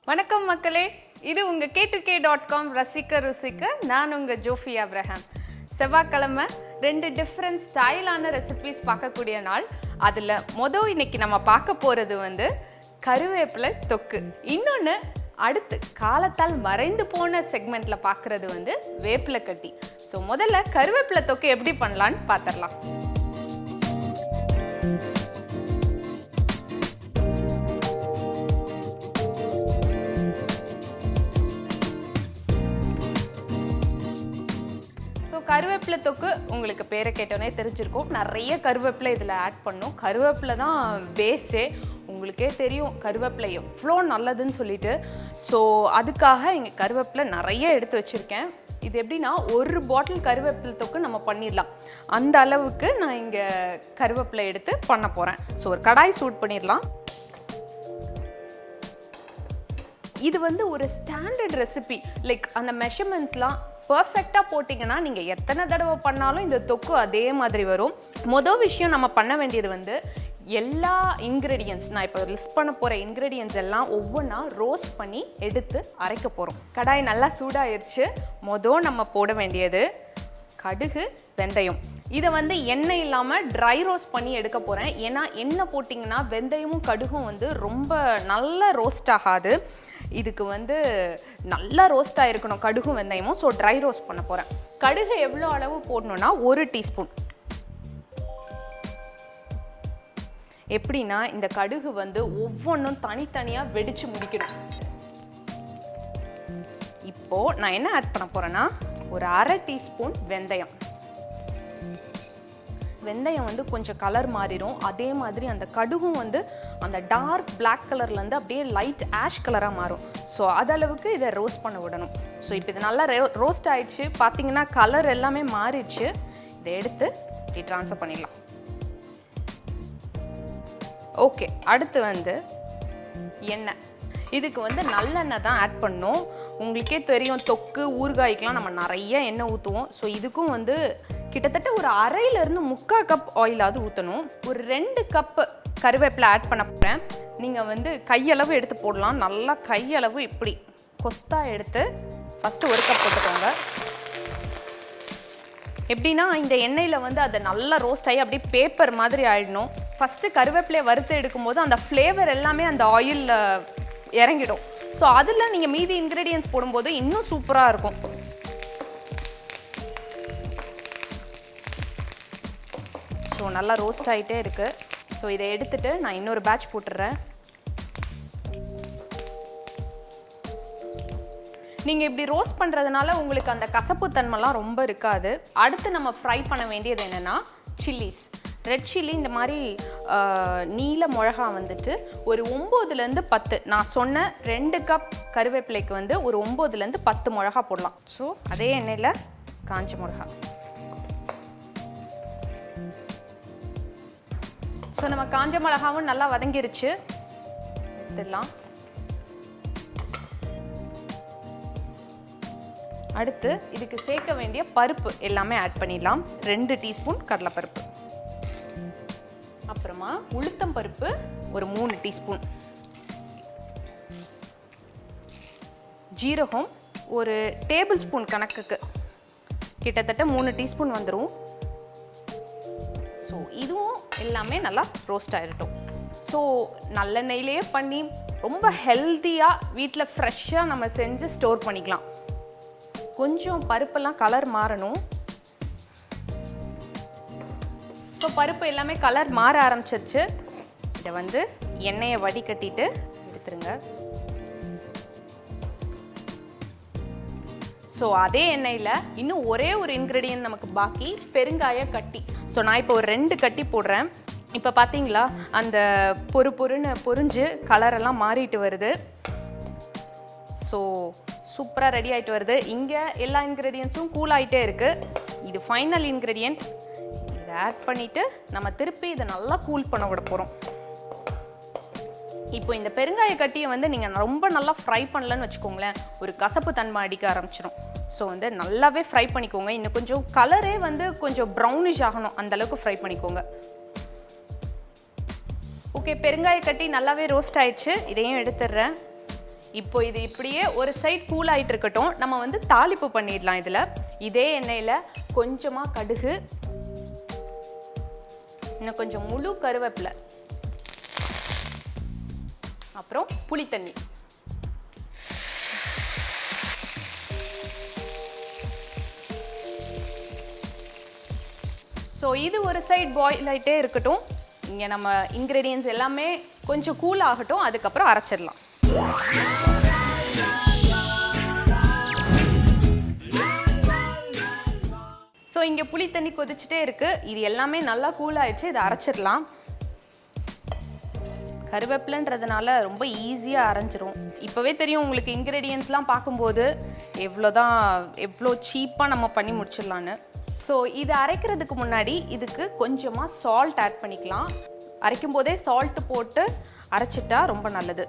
வணக்கம் மக்களே, இது உங்க k2k.com ரசிக்க ருசிக்க. நான் உங்க ஜோஃபி அப்ரஹாம். செவ்வாய்க்கிழமை 2 டிஃப்ரெண்ட் ஸ்டைலான ரெசிபிஸ் பார்க்கக்கூடிய நாள். அதில் இன்னைக்கு நம்ம பார்க்க போகிறது வந்து கருவேப்பிலை தொக்கு. இன்னொன்று அடுத்து காலத்தால் மறைந்து போன செக்மெண்ட்டில் பார்க்குறது வந்து வேப்பிலை கட்டி. ஸோ முதல்ல கருவேப்பிலை தொக்கு எப்படி பண்ணலான்னு பார்த்துடலாம். கருவேப்பிலை தொக்கு உங்களுக்கு பேரை கேட்டோன்னே தெரிஞ்சிருக்கும். நிறைய கருவேப்பிலை இதில் ஆட் பண்ணும். கருவேப்பிலை தான் பேஸே. உங்களுக்கே தெரியும் கருவேப்பிலை எவ்வளோ நல்லதுன்னு சொல்லிட்டு. ஸோ அதுக்காக இங்கே கருவேப்பிலை நிறைய எடுத்து வச்சுருக்கேன். இது எப்படின்னா 1 பாட்டில் கருவேப்பிலை தொக்கு நம்ம பண்ணிடலாம். அந்த அளவுக்கு நான் இங்கே கருவேப்பிலை எடுத்து பண்ண போகிறேன். ஸோ ஒரு கடாய் சூட் பண்ணிடலாம். இது வந்து ஒரு ஸ்டாண்டர்ட் ரெசிபி. லைக் அந்த மெஷர்மெண்ட்ஸ்லாம் பர்ஃபெக்டாக போட்டிங்கன்னா நீங்கள் எத்தனை தடவை பண்ணாலும் இந்த தொக்கு அதே மாதிரி வரும். மொதல் விஷயம் நம்ம பண்ண வேண்டியது வந்து எல்லா இன்க்ரீடியன்ட்ஸ், நான் இப்போ லிஸ்ட் பண்ண போகிற இன்க்ரீடியன்ட்ஸ் எல்லாம் ஒவ்வொன்றா ரோஸ்ட் பண்ணி எடுத்து அரைக்க போகிறோம். கடாய் நல்லா சூடாயிருச்சு. நம்ம போட வேண்டியது கடுகு, வெந்தயம். இதை வந்து எண்ணெய் இல்லாமல் ட்ரை ரோஸ்ட் பண்ணி எடுக்க போகிறேன். ஏன்னா எண்ணெய் போட்டிங்கன்னா வெந்தயமும் கடுகும் வந்து ரொம்ப நல்லா ரோஸ்ட் ஆகாது. இதுக்கு வந்து நல்லா ரோஸ்டாக இருக்கணும் கடுகும் வெந்தயமும். ஸோ ட்ரை ரோஸ்ட் பண்ண போகிறேன். கடுகு எவ்வளோ அளவு போடணுன்னா 1 டீஸ்பூன். எப்படின்னா இந்த கடுகு வந்து ஒவ்வொன்றும் தனித்தனியாக வெடிச்சு முடிக்கணும். இப்போ நான் என்ன ஆட் பண்ண போகிறேன்னா ஒரு 1/2 டீஸ்பூன் வெந்தயம். வெந்தயம் வந்து கொஞ்சம் கலர் மாறிடும். அதே மாதிரி அந்த கடுகும் வந்து அந்த டார்க் பிளாக் கலர்லேருந்து அப்படியே லைட் ஆஷ் கலராக மாறும். ஸோ அதளவுக்கு இதை ரோஸ்ட் பண்ண விடணும். ஸோ இப்போ இது நல்லா ரோஸ்ட் ஆயிடுச்சு. பார்த்தீங்கன்னா கலர் எல்லாமே மாறிடுச்சு. இதை எடுத்து இப்படி ட்ரான்ஸ்ஃபர் பண்ணிடலாம். ஓகே, அடுத்து வந்து எண்ணெய். இதுக்கு வந்து நல்லெண்ணெய் தான் ஆட் பண்ணணும். உங்களுக்கே தெரியும் தொக்கு ஊறுகாய்க்கெலாம் நம்ம நிறைய எண்ணெய் ஊற்றுவோம். ஸோ இதுக்கும் வந்து கிட்டத்தட்ட ஒரு 1/2 3/4 கப் ஆயிலாவது ஊற்றணும். ஒரு 2 கப்பு கருவேப்பிலை ஆட் பண்ண போகிறேன். நீங்கள் வந்து கையளவு எடுத்து போடலாம். நல்லா கையளவு இப்படி கொஸ்தா எடுத்து ஃபஸ்ட்டு 1 கப் போட்டுக்கோங்க. எப்படின்னா இந்த எண்ணெயில் வந்து அதை நல்லா ரோஸ்ட் ஆகி அப்படியே பேப்பர் மாதிரி ஆகிடணும். ஃபஸ்ட்டு கருவேப்பிலையை வறுத்து எடுக்கும்போது அந்த ஃப்ளேவர் எல்லாமே அந்த ஆயிலில் இறங்கிடும். ஸோ அதில் நீங்கள் மீதி இன்க்ரீடியன்ஸ் போடும்போது இன்னும் சூப்பராக இருக்கும். ஸோ நல்லா ரோஸ்ட் ஆகிட்டே இருக்குது. ஸோ இதை எடுத்துகிட்டு நான் இன்னொரு பேட்ச் போட்டுடுறேன். நீங்கள் இப்படி ரோஸ்ட் பண்ணுறதுனால உங்களுக்கு அந்த கசப்பு தன்மைலாம் ரொம்ப இருக்காது. அடுத்து நம்ம ஃப்ரை பண்ண வேண்டியது என்னென்னா சில்லிஸ். ரெட் சில்லி இந்த மாதிரி நீல மிளகா வந்துட்டு ஒரு 9லேருந்து 10. நான் சொன்ன 2 கப் கருவேப்பிலைக்கு வந்து ஒரு 9லேருந்து 10 மிளகா போடலாம். ஸோ அதே எண்ணெயில் காஞ்ச மிளகா. ஸோ நம்ம காஞ்ச மிளகாவும் நல்லா வதங்கிருச்சு. எடுத்துடலாம். அடுத்து இதுக்கு சேர்க்க வேண்டிய பருப்பு எல்லாமே ஆட் பண்ணிடலாம். 2 டீஸ்பூன் கடலைப்பருப்பு, அப்புறமா உளுத்தம் பருப்பு ஒரு 3 டீஸ்பூன், ஜீரகம் ஒரு டேபிள் ஸ்பூன் கணக்குக்கு கிட்டத்தட்ட 3 டீஸ்பூன் வந்துடும். ஸோ இதுவும் எல்லாமே நல்லா ரோஸ்ட் ஆகிடட்டும். ஸோ நல்லெண்ணெயிலே பண்ணி ரொம்ப ஹெல்த்தியாக வீட்டில் ஃப்ரெஷ்ஷாக நம்ம செஞ்சு ஸ்டோர் பண்ணிக்கலாம். கொஞ்சம் பருப்பெல்லாம் கலர் மாறணும். ஸோ பருப்பு எல்லாமே கலர் மாற ஆரம்பிச்சிருச்சு. இதை வந்து எண்ணெயை வடிகட்டிட்டு எடுத்துருங்க. ஸோ அதே எண்ணெயில் இன்னும் ஒரே ஒரு இன்க்ரீடியன்ட் நமக்கு பாக்கி, பெருங்காய கட்டி. ஸோ நான் இப்போ ஒரு 2 கட்டி போடுறேன். இப்போ பார்த்தீங்களா அந்த பொறுன்னு பொரிஞ்சு கலரெல்லாம் மாறிட்டு வருது. ஸோ சூப்பராக ரெடி ஆகிட்டு வருது. இங்கே எல்லா இன்க்ரீடியன்ஸும் கூல் ஆகிட்டே இருக்குது. இது ஃபைனல் இன்க்ரீடியன்ட். இதை ஆட் பண்ணிவிட்டு நம்ம திருப்பி இதை நல்லா கூல் பண்ண விட போகிறோம். இப்போ இந்த பெருங்காய கட்டியை வந்து நீங்கள் ரொம்ப நல்லா ஃப்ரை பண்ணலன்னு வச்சுக்கோங்களேன், ஒரு கசப்பு தன்மை அடிக்க ஆரம்பிச்சிடும். ஸோ வந்து நல்லாவே ஃப்ரை பண்ணிக்கோங்க. இன்னும் கொஞ்சம் கலரே வந்து கொஞ்சம் ப்ரௌனிஷ் ஆகணும், அந்தளவுக்கு ஃப்ரை பண்ணிக்கோங்க. ஓகே, பெருங்காய கட்டி நல்லாவே ரோஸ்ட் ஆயிடுச்சு. இதையும் எடுத்துடுறேன். இப்போ இது இப்படியே ஒரு சைட் கூல் ஆகிட்டு இருக்கட்டும். நம்ம வந்து தாளிப்பு பண்ணிடலாம். இதில் இதே எண்ணெயில் கொஞ்சமாக கடுகு, இன்னும் கொஞ்சம் முழு கருவேப்பிலை, அப்புறம் புளி தண்ணி. ஸோ இது ஒரு சைட் பாயில் ஆகிட்டே இருக்கட்டும். இங்கே நம்ம இன்க்ரீடியன்ஸ் எல்லாமே கொஞ்சம் கூல் ஆகட்டும், அதுக்கப்புறம் அரைச்சிடலாம். ஸோ இங்கே புளி தண்ணி கொதிச்சுட்டே இருக்குது. இது எல்லாமே நல்லா கூல் ஆயிடுச்சு. இதை அரைச்சிடலாம். கருவேப்பிலைன்றதுனால ரொம்ப ஈஸியாக அரைஞ்சிரும். இப்போவே தெரியும் உங்களுக்கு இன்க்ரீடியன்ஸ்லாம் பார்க்கும்போது எவ்வளோ சீப்பாக நம்ம பண்ணி முடிச்சிடலான்னு. ஸோ இது அரைக்கிறதுக்கு முன்னாடி இதுக்கு கொஞ்சமாக சால்ட் ஆட் பண்ணிக்கலாம். அரைக்கும் போதே சால்ட்டு போட்டு அரைச்சிட்டா ரொம்ப நல்லது.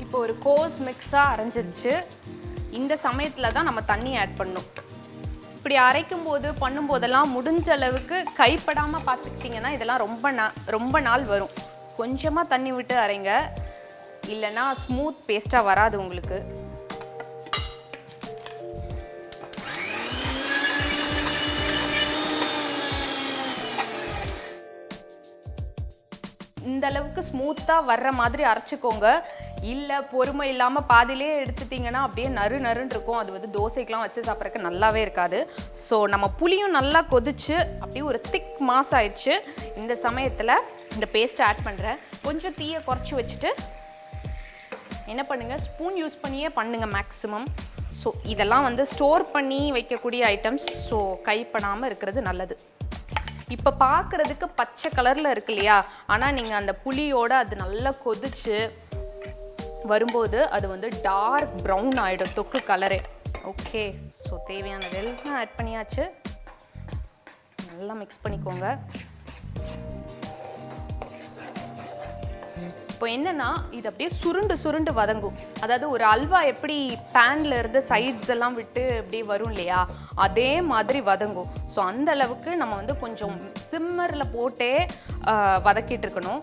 இப்போ ஒரு கோஸ் மிக்ஸாக அரைஞ்சிருச்சு. இந்த சமயத்தில் தான் நம்ம தண்ணி ஆட் பண்ணணும். இப்படி அரைக்கும் போது பண்ணும்போதெல்லாம் முடிஞ்ச அளவுக்கு கைப்படாமல் பார்த்துக்கிட்டிங்கன்னா இதெல்லாம் ரொம்ப நாள் வரும். கொஞ்சமாக தண்ணி விட்டு அரைங்க, இல்லைன்னா ஸ்மூத் பேஸ்ட்டாக வராது உங்களுக்கு. இந்த அளவுக்கு ஸ்மூத்தாக வர்ற மாதிரி அரைச்சிக்கோங்க. இல்லை பொறுமை இல்லாமல் பாதிலே எடுத்துட்டிங்கன்னா அப்படியே நறுன்னு இருக்கும். அது வந்து தோசைக்கெலாம் வச்சு சாப்பிட்றதுக்கு நல்லாவே இருக்காது. ஸோ நம்ம புளியும் நல்லா கொதிச்சு அப்படியே ஒரு திக் மாஸ் ஆயிடுச்சு. இந்த சமயத்தில் இந்த பேஸ்ட்டை ஆட் பண்ணுறேன். கொஞ்சம் தீயை குறைச்சி வச்சுட்டு என்ன பண்ணுங்கள், ஸ்பூன் யூஸ் பண்ணியே பண்ணுங்கள் மேக்ஸிமம். ஸோ இதெல்லாம் வந்து ஸ்டோர் பண்ணி வைக்கக்கூடிய ஐட்டம்ஸ். ஸோ கைப்படாமல் இருக்கிறது நல்லது. இப்போ பார்க்குறதுக்கு பச்சை கலரில் இருக்கு இல்லையா, ஆனால் நீங்கள் அந்த புளியோடு அது நல்லா கொதிச்சு வரும்போது அது வந்து டார்க் ப்ரௌன் ஆகிடும் தொக்கு கலரே. ஓகே, ஸோ தேவையானதெல்லாம் ஆட் பண்ணியாச்சு. நல்லா மிக்ஸ் பண்ணிக்கோங்க. இப்போ என்னன்னா இது அப்படியே சுருண்டு வதங்கும். அதாவது ஒரு அல்வா எப்படி பேன்ல இருந்து சைட்ஸ் எல்லாம் விட்டு அப்படியே வரும் இல்லையா, அதே மாதிரி வதங்கும். ஸோ அந்த அளவுக்கு நம்ம வந்து கொஞ்சம் சிம்மரில் போட்டே வதக்கிட்டு இருக்கணும்.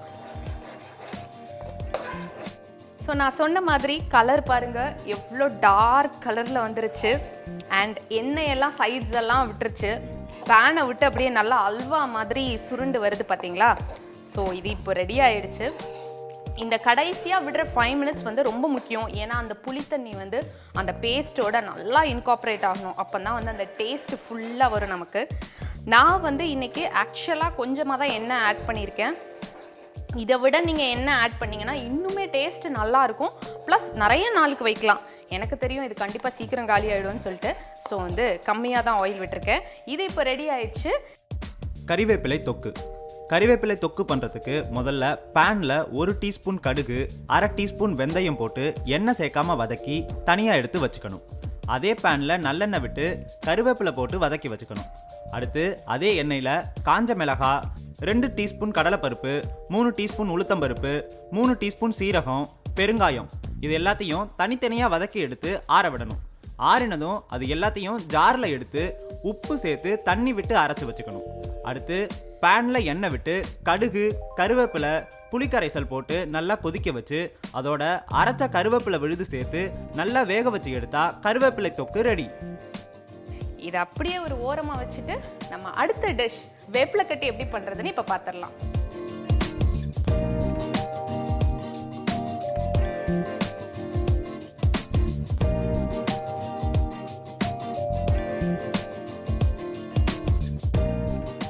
ஸோ நான் சொன்ன மாதிரி கலர் பாருங்கள் எவ்வளோ டார்க் கலரில் வந்துருச்சு. அண்ட் எண்ணெயெல்லாம் சைட்ஸ் எல்லாம் விட்டுருச்சு. பேனை விட்டு அப்படியே நல்லா அல்வா மாதிரி சுருண்டு வருது பார்த்தீங்களா. ஸோ இது இப்போ ரெடி ஆயிடுச்சு. இந்த கடைசியாக விடுற 5 மினிட்ஸ் வந்து ரொம்ப முக்கியம். ஏன்னா அந்த புளி தண்ணி வந்து அந்த பேஸ்ட்டோட நல்லா இன்கார்பரேட் ஆகணும். அப்போ தான் வந்து அந்த டேஸ்ட்டு ஃபுல்லாக வரும் நமக்கு. நான் வந்து இன்றைக்கி ஆக்சுவலாக கொஞ்சமாக தான் எண்ணெய் ஆட் பண்ணியிருக்கேன். இதை விட நீங்கள் என்ன ஆட் பண்ணிங்கன்னா இன்னுமே டேஸ்ட்டு நல்லாயிருக்கும். ப்ளஸ் நிறைய நாளுக்கு வைக்கலாம். எனக்கு தெரியும் இது கண்டிப்பாக சீக்கிரம் காலி ஆகிடும்னு சொல்லிட்டு ஸோ வந்து கம்மியாக தான் ஆயில் விட்டுருக்கேன். இது இப்போ ரெடி ஆயிடுச்சு. கறிவேப்பிலை தொக்கு. கறிவேப்பிலை தொக்கு பண்ணுறதுக்கு முதல்ல பேனில் 1 டீஸ்பூன் கடுகு, 1/2 டீஸ்பூன் வெந்தயம் போட்டு எண்ணெய் சேர்க்காமல் வதக்கி தனியாக எடுத்து வச்சுக்கணும். அதே பேனில் நல்லெண்ணெய் விட்டு கறிவேப்பிலை போட்டு வதக்கி வச்சுக்கணும். அடுத்து அதே எண்ணெயில் காஞ்ச மிளகாய், 2 டீஸ்பூன் கடலைப்பருப்பு, 3 டீஸ்பூன் உளுத்தம்பருப்பு, 3 டீஸ்பூன் சீரகம், பெருங்காயம் இது எல்லாத்தையும் தனித்தனியாக வதக்கி எடுத்து ஆற விடணும். ஆறினதும் அது எல்லாத்தையும் ஜாரில் எடுத்து உப்பு சேர்த்து தண்ணி விட்டு அரைச்சி வச்சுக்கணும். அடுத்து பேனில் எண்ணெய் விட்டு கடுகு, கருவேப்பிலை, புளிக்கரைசல் போட்டு நல்லா கொதிக்க வச்சு அதோட அரைச்ச கருவேப்பிலை விழுது சேர்த்து நல்லா வேக வச்சு எடுத்தா கருவேப்பிலை தொக்கு ரெடி. இதை அப்படியே ஒரு ஓரமாக வச்சுட்டு நம்ம அடுத்த டிஷ் வேப்பிலை கட்டி எப்படி பண்ணுறதுன்னு இப்போ பார்த்துடலாம்.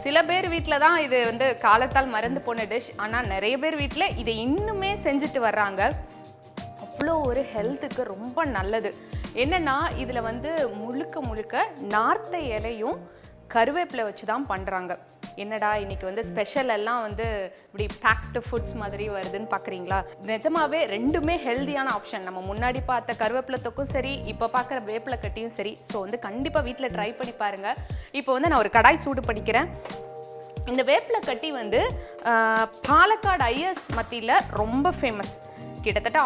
சில பேர் வீட்டில் தான் இது வந்து காலத்தால் மறந்து போன டிஷ். ஆனால் நிறைய பேர் வீட்டில் இதை இன்னுமே செஞ்சுட்டு வர்றாங்க. அவ்வளோ ஒரு ஹெல்த்துக்கு ரொம்ப நல்லது. என்னென்னா இதில் வந்து முழுக்க நார்த்தை இலையும் கருவேப்பிலை வச்சு தான் பண்ணுறாங்க. என்னடா இன்னைக்கு வந்து ஸ்பெஷல் எல்லாம் வந்து இப்படி பேக்டு ஃபுட்ஸ் மாதிரி வருதுன்னு பார்க்குறீங்களா? நிஜமாவே ரெண்டுமே ஹெல்தியான ஆப்ஷன். நம்ம முன்னாடி பார்த்த கருவேப்பிலை தொக்கும் சரி, இப்போ பார்க்குற வேப்பிலை கட்டியும் சரி. ஸோ வந்து கண்டிப்பாக வீட்டில் ட்ரை பண்ணி பாருங்கள். இப்போ வந்து நான் ஒரு கடாய் சூடு பண்ணிக்கிறேன். இந்த வேப்பிலை கட்டி வந்து பாலக்காடு ஐஎஸ் மத்தியில் ரொம்ப ஃபேமஸ். கிட்டத்தட்ட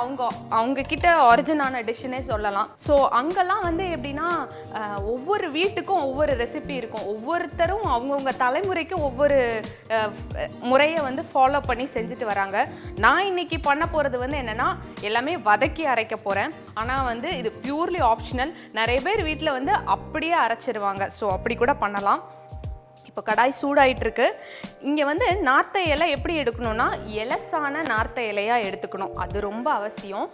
அவங்க கிட்ட ஒரிஜினான டிஷ்ஷுன்னே சொல்லலாம். ஸோ அங்கெல்லாம் வந்து எப்படின்னா ஒவ்வொரு வீட்டுக்கும் ஒவ்வொரு ரெசிபி இருக்கும். ஒவ்வொருத்தரும் அவங்கவுங்க தலைமுறைக்கு ஒவ்வொரு முறையை வந்து ஃபாலோ பண்ணி செஞ்சுட்டு வராங்க. நான் இன்னைக்கு பண்ண போகிறது வந்து என்னென்னா எல்லாமே வதக்கி அரைக்க போகிறேன். ஆனால் வந்து இது பியூர்லி ஆப்ஷனல். நிறைய பேர் வீட்டில் வந்து அப்படியே அரைச்சிருவாங்க. ஸோ அப்படி கூட பண்ணலாம். இப்போ கடாய் சூடாயிட்டு இருக்கு. இங்கே வந்து நார்த்த இலை எப்படி எடுக்கணும்னா எலசான நார்த்த இலையாக எடுத்துக்கணும். அது ரொம்ப அவசியம்.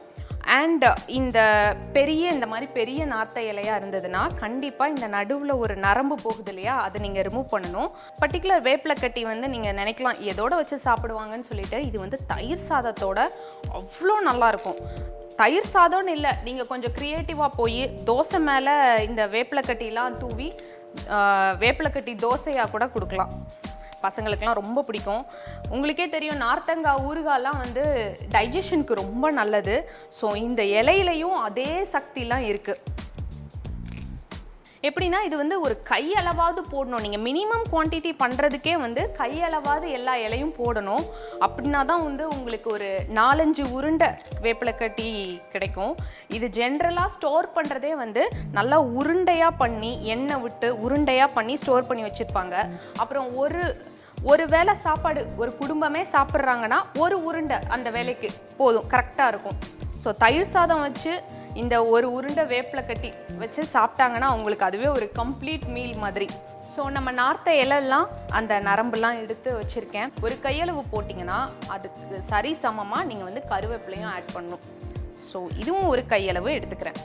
அண்ட் இந்த மாதிரி பெரிய நார்த்த இலையாக இருந்ததுன்னா கண்டிப்பாக இந்த நடுவில் ஒரு நரம்பு போகுது இல்லையா, அதை நீங்கள் ரிமூவ் பண்ணணும். பர்டிகுலர் வேப்பிலை கட்டி வந்து நீங்கள் நினைக்கலாம் எதோட வச்சு சாப்பிடுவாங்கன்னு சொல்லிட்டு, இது வந்து தயிர் சாதத்தோட அவ்வளோ நல்லாயிருக்கும். தயிர் சாதம்னு இல்லை, நீங்கள் கொஞ்சம் க்ரியேட்டிவாக போய் தோசை மேலே இந்த வேப்பிலை கட்டிலாம் தூவி வேப்பிலை கட்டி தோசையாக கூட கொடுக்கலாம். பசங்களுக்கெல்லாம் ரொம்ப பிடிக்கும். உங்களுக்கே தெரியும் நார்த்தங்காய் ஊறுகாலாம் வந்து டைஜஷனுக்கு ரொம்ப நல்லது. ஸோ இந்த இலையிலையும் அதே சக்திலாம் இருக்குது. எப்படின்னா இது வந்து ஒரு கையளவாவது போடணும். நீங்கள் மினிமம் குவான்டிட்டி பண்ணுறதுக்கே வந்து கையளவாவது எல்லா இலையும் போடணும். அப்படின்னா தான் வந்து உங்களுக்கு ஒரு 4-5 உருண்டை வேப்பிலை கட்டி கிடைக்கும். இது ஜென்ரலாக ஸ்டோர் பண்ணுறதே வந்து நல்லா உருண்டையாக பண்ணி எண்ணெய் விட்டு உருண்டையாக பண்ணி ஸ்டோர் பண்ணி வச்சுருப்பாங்க. அப்புறம் ஒரு வேளை சாப்பாடு ஒரு குடும்பமே சாப்பிட்றாங்கன்னா ஒரு உருண்டை அந்த வேலைக்கு போதும், கரெக்டாக இருக்கும். ஸோ தயிர் சாதம் வச்சு இந்த ஒரு உருண்டை வேப்பிலை கட்டி வச்சு சாப்பிட்டாங்கன்னா அவங்களுக்கு அதுவே ஒரு கம்ப்ளீட் மீல் மாதிரி. ஸோ நம்ம நார்த்த இலையெல்லாம் அந்த நரம்புலாம் எடுத்து வச்சுருக்கேன். ஒரு கையளவு போட்டிங்கன்னா அதுக்கு சரி சமமாக நீங்கள் வந்து கருவேப்பிலையும் ஆட் பண்ணணும். ஸோ இதுவும் ஒரு கையளவு எடுத்துக்கிறேன்.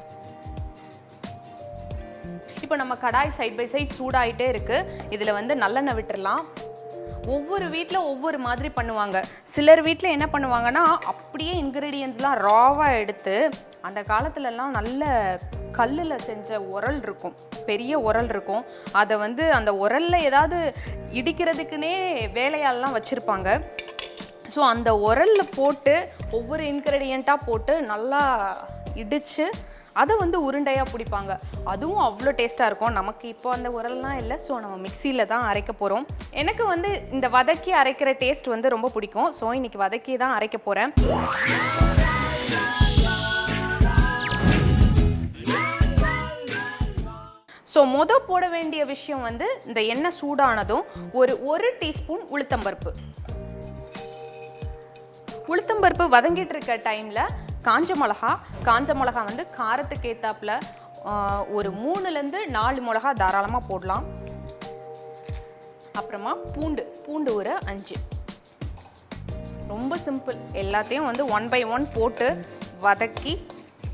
இப்போ நம்ம கடாய் சைட் பை சைட் சூடாயிட்டே இருக்குது. இதில் வந்து நல்லெண்ணெய் விட்டுடலாம். ஒவ்வொரு வீட்டில் ஒவ்வொரு மாதிரி பண்ணுவாங்க. சிலர் வீட்டில் என்ன பண்ணுவாங்கன்னா அப்படியே இன்க்ரீடியன்ஸ்லாம் ராவாக எடுத்து, அந்த காலத்துலலாம் நல்ல கல்லில் செஞ்ச உரல் இருக்கும், பெரிய உரல் இருக்கும். அதை வந்து அந்த உரலில் ஏதாவது இடிக்கிறதுக்குன்னே வேலையாலலாம் வச்சுருப்பாங்க. ஸோ அந்த உரலில் போட்டு ஒவ்வொரு இன்க்ரீடியண்ட்டாக போட்டு நல்லா இடித்து அதை வந்து உருண்டையாக பிடிப்பாங்க. அதுவும் அவ்வளோ டேஸ்ட்டாக இருக்கும். நமக்கு இப்போ அந்த உரல்லாம் இல்லை. ஸோ நம்ம மிக்சியில் தான் அரைக்க போகிறோம். எனக்கு வந்து இந்த வதக்கி அரைக்கிற டேஸ்ட் வந்து ரொம்ப பிடிக்கும். ஸோ இன்றைக்கி வதக்கி தான் அரைக்க போகிறேன். ஸோ போட வேண்டிய விஷயம் வந்து இந்த எண்ணெய் சூடானதும் ஒரு டீஸ்பூன் உளுத்தம்பருப்பு வதங்கிட்டு இருக்க டைமில் காஞ்ச மிளகா வந்து காரத்துக்கு ஏற்றாப்புல ஒரு 3-4 மிளகா தாராளமாக போடலாம். அப்புறமா பூண்டு ஒரு 5. ரொம்ப சிம்பிள். எல்லாத்தையும் வந்து 1 by 1 போட்டு வதக்கி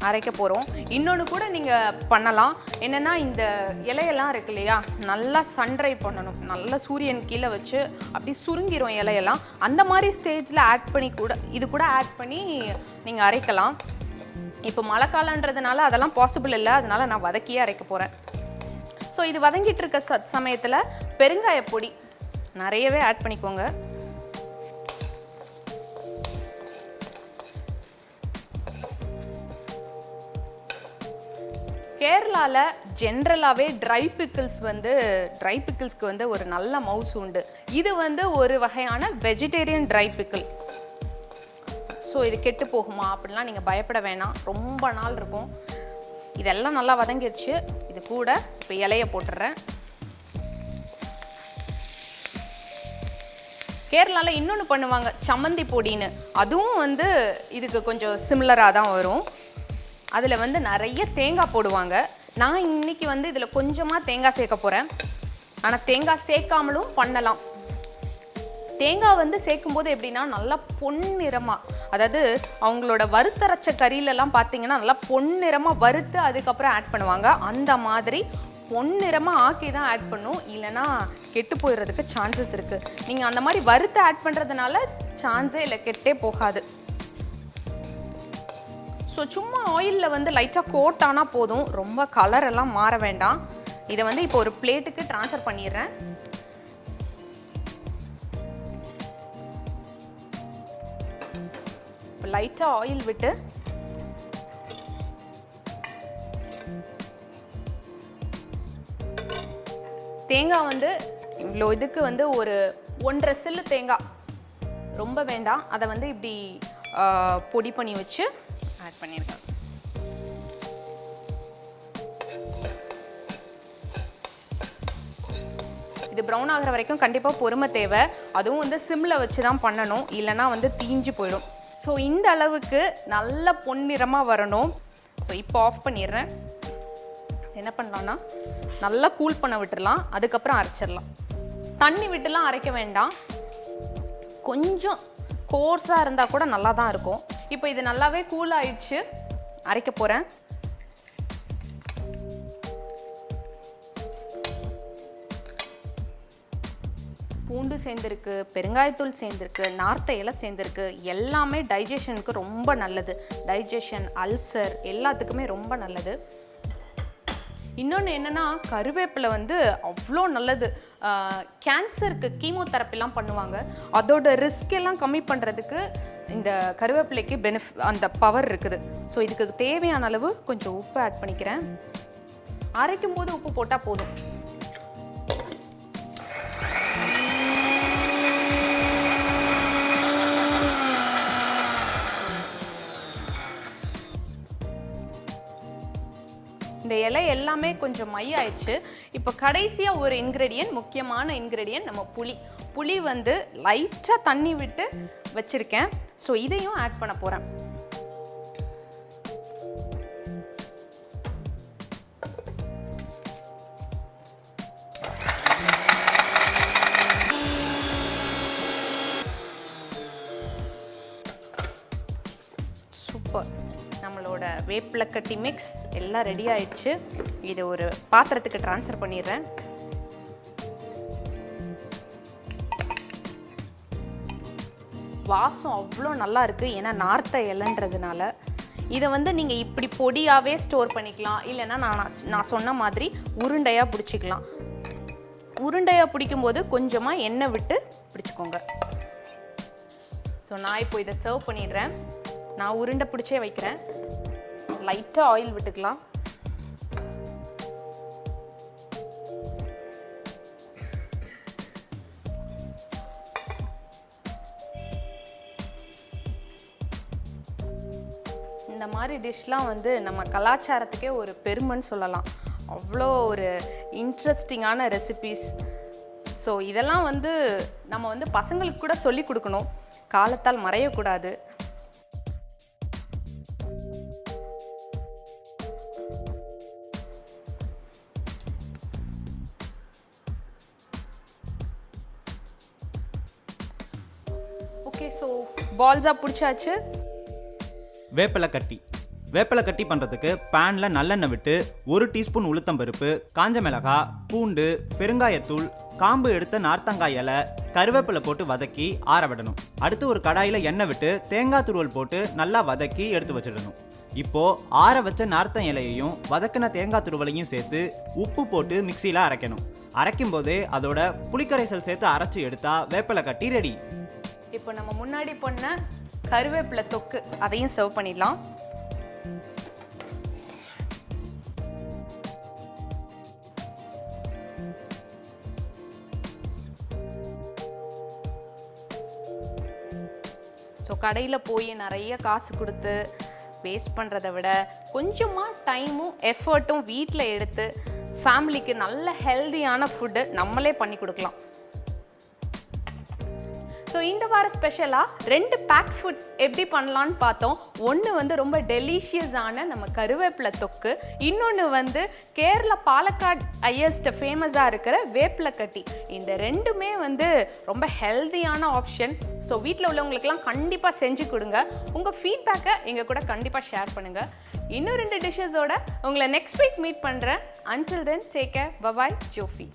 அரைக்க போகிறோம். இன்னொன்று கூட நீங்கள் பண்ணலாம். என்னென்னா இந்த இலையெல்லாம் இருக்கு இல்லையா, நல்லா சன்ட்ரை பண்ணணும். நல்லா சூரியன் கீழே வச்சு அப்படி சுருங்கிரும் இலையெல்லாம். அந்த மாதிரி ஸ்டேஜில் இது கூட ஆட் பண்ணி நீங்கள் அரைக்கலாம். இப்போ மழை காலன்றதுனால அதெல்லாம் பாசிபிள் இல்லை. அதனால் நான் வதக்கியே அரைக்க போகிறேன். ஸோ இது வதங்கிட்டு இருக்க சமயத்தில் பெருங்காய பொடி நிறையவே ஆட் பண்ணிக்கோங்க. கேரளாவில் ஜென்ரலாகவே ட்ரை பிக்கிள்ஸ்க்கு வந்து ஒரு நல்ல மவுஸ் உண்டு. இது வந்து ஒரு வகையான வெஜிடேரியன் ட்ரை பிக்கிள். ஸோ இது கெட்டு போகுமா அப்படின்லாம் நீங்கள் பயப்பட வேணாம். ரொம்ப நாள் இருக்கும். இதெல்லாம் நல்லா வதங்கிடுச்சு. இது கூட இப்போ இலையை போட்டுடுறேன். கேரளாவில் இன்னொன்று பண்ணுவாங்க, சம்மந்தி பொடின்னு. அதுவும் வந்து இதுக்கு கொஞ்சம் சிமிலராக தான் வரும். அதில் வந்து நிறைய தேங்காய் போடுவாங்க. நான் இன்னைக்கு வந்து இதில் கொஞ்சமாக தேங்காய் சேர்க்க போகிறேன். ஆனால் தேங்காய் சேர்க்காமலும் பண்ணலாம். தேங்காய் வந்து சேர்க்கும்போது எப்படின்னா நல்லா பொன்னிறமாக, அதாவது அவங்களோட வறுத்தரைச்ச கறியிலலாம் பார்த்தீங்கன்னா நல்லா பொன்னிறமாக வறுத்து அதுக்கப்புறம் ஆட் பண்ணுவாங்க. அந்த மாதிரி பொன்னிறமாக ஆக்கி தான் ஆட் பண்ணும். இல்லைன்னா கெட்டு போயிடுறதுக்கு சான்சஸ் இருக்குது. நீங்கள் அந்த மாதிரி வறுத்து ஆட் பண்ணுறதுனால சான்ஸே இல்லை, கெட்டே போகாது. ஸோ சும்மா ஆயிலில் வந்து லைட்டாக கோட் ஆனால் போதும். ரொம்ப கலர் எல்லாம் மாற வேண்டாம். இதை வந்து இப்போ ஒரு பிளேட்டுக்கு ட்ரான்ஸ்ஃபர் பண்ணிடுறேன். இப்போ லைட்டாக ஆயில் விட்டு தேங்காய் வந்து இவ்வளோ இதுக்கு வந்து ஒரு 1.5 சில்லு தேங்காய், ரொம்ப வேண்டாம், அதை வந்து இப்படி பொடி பண்ணி வச்சு ஆட் பண்ணியிருக்கேன். இது ப்ரௌன் ஆகிற வரைக்கும் கண்டிப்பாக பொறுமை தேவை. அதுவும் வந்து சிம்மில் வச்சு தான் பண்ணணும், இல்லைனா வந்து தீஞ்சு போயிடும். ஸோ இந்த அளவுக்கு நல்ல பொன்னிறமாக வரணும். ஸோ இப்போ ஆஃப் பண்ணிடுறேன். என்ன பண்ணலான்னா நல்லா கூல் பண்ண விட்டுடலாம், அதுக்கப்புறம் அரைச்சிடலாம். தண்ணி விட்டுலாம் அரைக்க வேண்டாம், கொஞ்சம் கோர்ஸாக இருந்தால் கூட நல்லா தான் இருக்கும். இப்போ இது நல்லாவே கூல் ஆயிடுச்சு, அரைக்க போகிறேன். பூண்டு சேர்ந்துருக்கு, பெருங்காயத்தூள் சேர்ந்துருக்கு, நார்த்த இலை சேர்ந்துருக்கு. எல்லாமே டைஜஷனுக்கு ரொம்ப நல்லது. டைஜஷன், அல்சர் எல்லாத்துக்குமே ரொம்ப நல்லது. இன்னொன்று என்னென்னா, கருவேப்பிலை வந்து அவ்வளோ நல்லது. கேன்சருக்கு கீமோதெரப்பிலாம் பண்ணுவாங்க, அதோட ரிஸ்க் எல்லாம் கம்மி பண்ணுறதுக்கு இந்த கருவேப்பிலைக்கு அந்த பவர் இருக்குது. ஸோ இதுக்கு தேவையான அளவு கொஞ்சம் உப்பு ஆட் பண்ணிக்கிறேன். அரைக்கும் போது உப்பு போட்டால் போதும். இந்த இலை எல்லாமே கொஞ்சம் மையாயிடுச்சு. இப்போ கடைசியாக ஒரு இன்க்ரெடியன்ட், முக்கியமான இன்க்ரெடியன்ட், நம்ம புளி. புளி வந்து லைட்டாக தண்ணி விட்டு வச்சுருக்கேன். ஸோ இதையும் ஆட் பண்ண போகிறேன். சூப்பர், நம்மளோட வேப்பிலக்கட்டி மிக்ஸ் எல்லாம் ரெடி ஆயிடுச்சு. இது ஒரு பாத்திரத்துக்கு ட்ரான்ஸ்ஃபர் பண்ணிடுறேன். வாசம் அவ்வளோ நல்லா இருக்குது, ஏன்னா நார்த்த இலைன்றதுனால. இதை வந்து நீங்கள் இப்படி பொடியாகவே ஸ்டோர் பண்ணிக்கலாம், இல்லைன்னா நான் சொன்ன மாதிரி உருண்டையாக பிடிச்சிக்கலாம். உருண்டையாக பிடிக்கும்போது கொஞ்சமாக எண்ணெய் விட்டு பிடிச்சிக்கோங்க. ஸோ நான் இப்போ இதை சர்வ் பண்ணிடுறேன். நான் உருண்டை பிடிச்சே வைக்கிறேன். லைட்டாக ஆயில் விட்டுக்கலாம். இந்த மாதிரி டிஷ்லாம் வந்து நம்ம கலாச்சாரத்துக்கே ஒரு பெருமைன்னு சொல்லலாம். அவ்வளோ ஒரு இன்ட்ரெஸ்டிங்கான ரெசிபீஸ். ஸோ இதெல்லாம் வந்து நம்ம வந்து பசங்களுக்கு கூட சொல்லி கொடுக்கணும், காலத்தால் மறையக்கூடாது. ஓகே, ஸோ பால்ஸாக பிடிச்சாச்சு. வேப்பிலை கட்டி பண்ணுறதுக்கு பேனில் நல்லெண்ணெய் விட்டு 1 டீஸ்பூன் உளுத்தம்பருப்பு, காஞ்ச மிளகாய், பூண்டு, பெருங்காயத்தூள், காம்பு எடுத்த நார்த்தங்காய் இலை, கருவேப்பிலை போட்டு வதக்கி ஆற விடணும். அடுத்து ஒரு கடாயில் எண்ணெய் விட்டு தேங்காய் துருவல் போட்டு நல்லா வதக்கி எடுத்து வச்சிடணும். இப்போது ஆற வச்ச நார்த்தம் இலையையும் வதக்கின தேங்காய் துருவலையும் சேர்த்து உப்பு போட்டு மிக்சியில் அரைக்கணும். அரைக்கும் போதே அதோட புளிக்கரைசல் சேர்த்து அரைச்சி எடுத்தா வேப்பிலை கட்டி ரெடி. இப்போ நம்ம முன்னாடி பண்ண கருவேப்பிலை தொக்கு அதையும் சர்வ் பண்ணிடலாம். ஸோ கடையில் போய் நிறைய காசு கொடுத்து வேஸ்ட் பண்ணுறதை விட கொஞ்சமாக டைமும் எஃபர்ட்டும் வீட்டில் எடுத்து ஃபேமிலிக்கு நல்ல ஹெல்தியான ஃபுட்டு நம்மளே பண்ணி கொடுக்கலாம். ஸோ இந்த வார ஸ்பெஷலாக 2 பேக் ஃபுட்ஸ் எப்படி பண்ணலான்னு பார்த்தோம். ஒன்று வந்து ரொம்ப டெலிஷியஸான நம்ம கருவேப்பிலை தொக்கு, இன்னொன்று வந்து கேரளா பாலக்காடு ஹையஸ்ட் ஃபேமஸாக இருக்கிற வேப்பிலை கட்டி. இந்த ரெண்டுமே வந்து ரொம்ப ஹெல்தியான ஆப்ஷன். ஸோ வீட்டில் உள்ளவங்களுக்கெல்லாம் கண்டிப்பாக செஞ்சு கொடுங்க. உங்கள் ஃபீட்பேக்கை எங்கள் கூட கண்டிப்பாக ஷேர் பண்ணுங்கள். இன்னும் 2 டிஷ்ஷஸோட உங்களை நெக்ஸ்ட் வீக் மீட் பண்ணுறேன். Until then, take care. Bye-bye. Jofi.